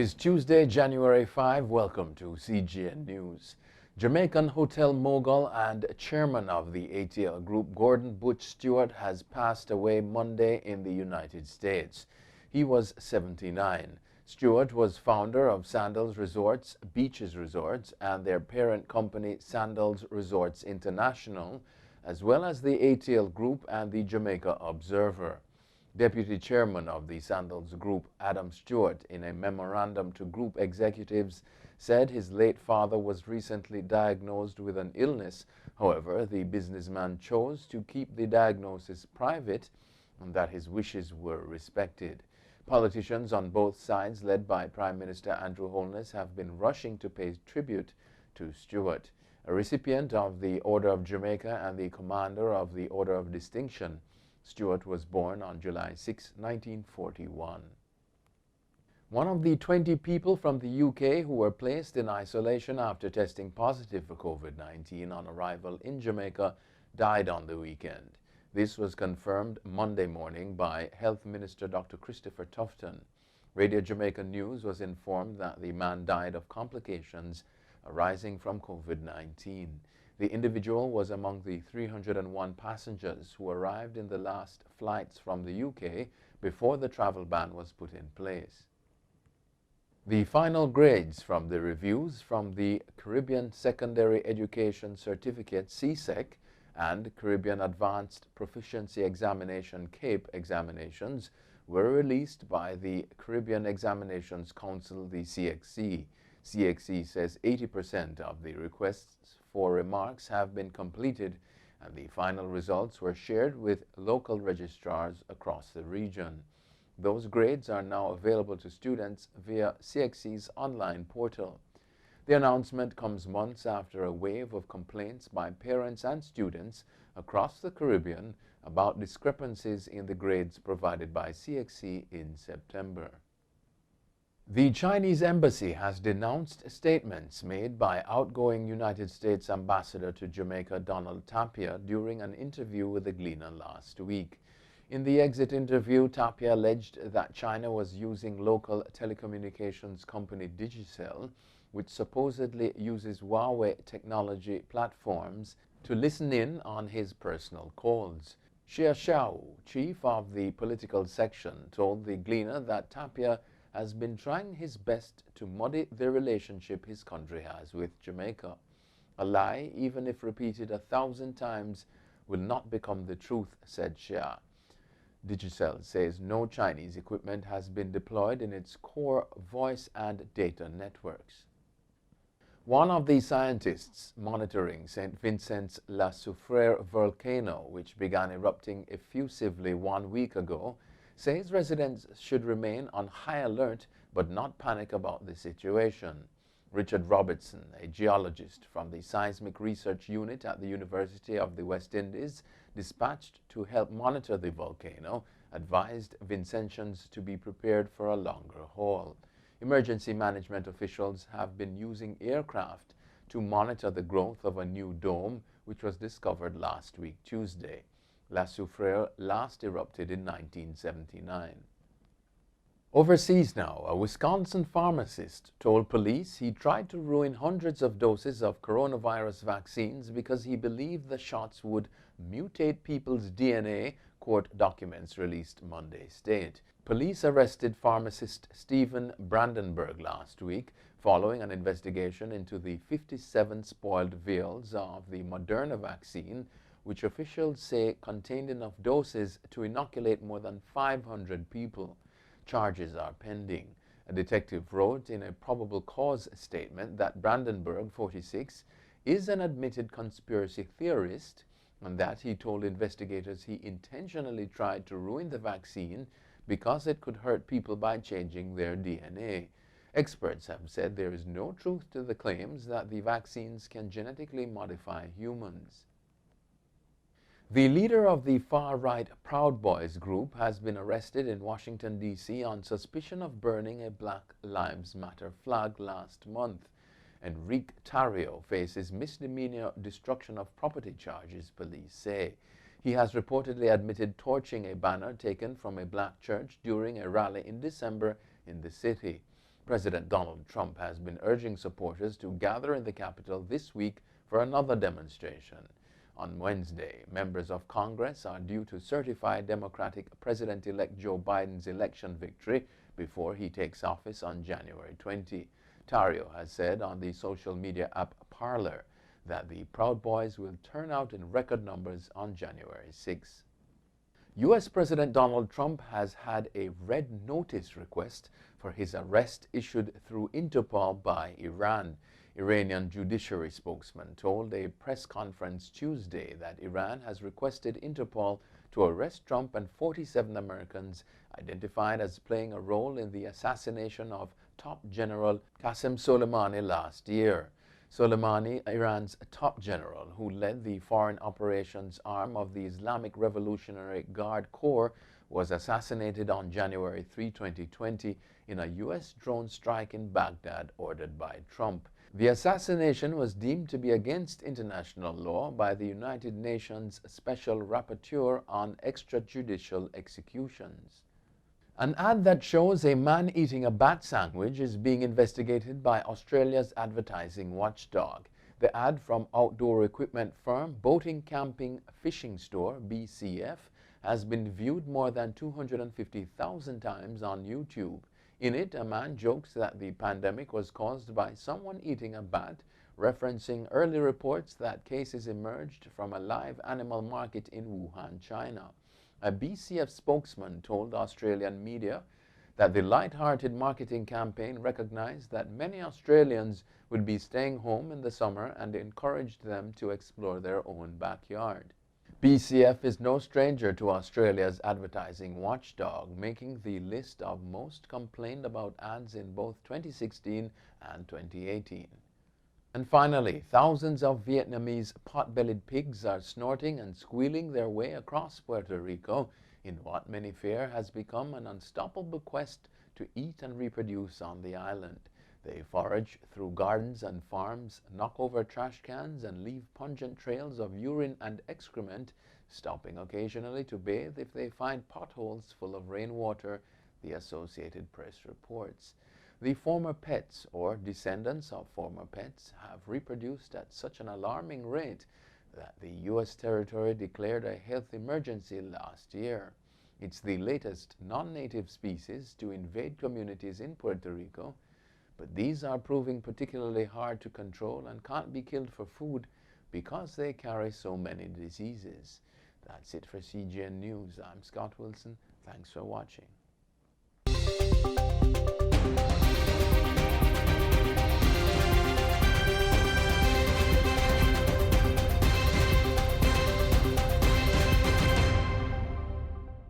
is Tuesday, January 5. Welcome to CGN News. Jamaican hotel mogul and chairman of the ATL Group, Gordon Butch Stewart, has passed away Monday in the United States. He was 79. Stewart was founder of Sandals Resorts, Beaches Resorts, and their parent company Sandals Resorts International, as well as the ATL Group and the Jamaica Observer. Deputy Chairman of the Sandals Group, Adam Stewart, in a memorandum to group executives, said his late father was recently diagnosed with an illness. However, the businessman chose to keep the diagnosis private and that his wishes were respected. Politicians on both sides, led by Prime Minister Andrew Holness, have been rushing to pay tribute to Stewart. A recipient of the Order of Jamaica and the commander of the Order of Distinction, Stewart was born on July 6, 1941. One of the 20 people from the UK who were placed in isolation after testing positive for COVID-19 on arrival in Jamaica died on the weekend. This was confirmed Monday morning by Health Minister Dr. Christopher Tufton. Radio Jamaica News was informed that the man died of complications arising from COVID-19. The individual was among the 301 passengers who arrived in the last flights from the UK before the travel ban was put in place. The final grades from the reviews from the Caribbean Secondary Education Certificate (CSEC) and Caribbean Advanced Proficiency Examination (CAPE) examinations were released by the Caribbean Examinations Council, the CXC. CXC says 80% of the requests for remarks have been completed, and the final results were shared with local registrars across the region. Those grades are now available to students via CXC's online portal. The announcement comes months after a wave of complaints by parents and students across the Caribbean about discrepancies in the grades provided by CXC in September. The Chinese embassy has denounced statements made by outgoing United States Ambassador to Jamaica Donald Tapia during an interview with the Gleaner last week. In the exit interview, Tapia alleged that China was using local telecommunications company Digicel, which supposedly uses Huawei technology platforms, to listen in on his personal calls. Xia Xiao, chief of the political section, told the Gleaner that Tapia has been trying his best to muddy the relationship his country has with Jamaica. A lie, even if repeated 1,000 times, will not become the truth, said Xia. Digicel says no Chinese equipment has been deployed in its core voice and data networks. One of the scientists monitoring Saint Vincent's Soufriere volcano, which began erupting effusively 1 week ago, says residents should remain on high alert but not panic about the situation. Richard Robertson, a geologist from the Seismic Research Unit at the University of the West Indies, dispatched to help monitor the volcano, advised Vincentians to be prepared for a longer haul. Emergency management officials have been using aircraft to monitor the growth of a new dome, which was discovered last week, Tuesday. Soufriere last erupted in 1979. Overseas now, a Wisconsin pharmacist told police he tried to ruin hundreds of doses of coronavirus vaccines because he believed the shots would mutate people's DNA, court documents released Monday state. Police arrested pharmacist Stephen Brandenburg last week following an investigation into the 57 spoiled vials of the Moderna vaccine, which officials say contained enough doses to inoculate more than 500 people. Charges are pending. A detective wrote in a probable cause statement that Brandenburg, 46, is an admitted conspiracy theorist and that he told investigators he intentionally tried to ruin the vaccine because it could hurt people by changing their DNA. Experts have said there is no truth to the claims that the vaccines can genetically modify humans. The leader of the far-right Proud Boys group has been arrested in Washington, D.C. on suspicion of burning a Black Lives Matter flag last month. Enrique Tarrio faces misdemeanor destruction of property charges, police say. He has reportedly admitted torching a banner taken from a black church during a rally in December in the city. President Donald Trump has been urging supporters to gather in the Capitol this week for another demonstration. On Wednesday, members of Congress are due to certify Democratic President-elect Joe Biden's election victory before he takes office on January 20. Tario has said on the social media app Parler that the Proud Boys will turn out in record numbers on January 6. U.S. President Donald Trump has had a red notice request for his arrest issued through Interpol by Iran. Iranian judiciary spokesman told a press conference Tuesday that Iran has requested Interpol to arrest Trump and 47 Americans identified as playing a role in the assassination of top general Qasem Soleimani last year. Soleimani, Iran's top general, who led the foreign operations arm of the Islamic Revolutionary Guard Corps, was assassinated on January 3, 2020 in a U.S. drone strike in Baghdad ordered by Trump. The assassination was deemed to be against international law by the United Nations Special Rapporteur on Extrajudicial Executions. An ad that shows a man eating a bat sandwich is being investigated by Australia's advertising watchdog. The ad from outdoor equipment firm Boating Camping Fishing Store, BCF, has been viewed more than 250,000 times on YouTube. In it, a man jokes that the pandemic was caused by someone eating a bat, referencing early reports that cases emerged from a live animal market in Wuhan, China. A BCF spokesman told Australian media that the light-hearted marketing campaign recognized that many Australians would be staying home in the summer and encouraged them to explore their own backyard. BCF is no stranger to Australia's advertising watchdog, making the list of most complained about ads in both 2016 and 2018. And finally, thousands of Vietnamese pot-bellied pigs are snorting and squealing their way across Puerto Rico in what many fear has become an unstoppable quest to eat and reproduce on the island. They forage through gardens and farms, knock over trash cans, and leave pungent trails of urine and excrement, stopping occasionally to bathe if they find potholes full of rainwater, the Associated Press reports. The former pets or descendants of former pets have reproduced at such an alarming rate that the U.S. territory declared a health emergency last year. It's the latest non-native species to invade communities in Puerto Rico, but these are proving particularly hard to control and can't be killed for food because they carry so many diseases. That's it for CGN News. I'm Scott Wilson. Thanks for watching.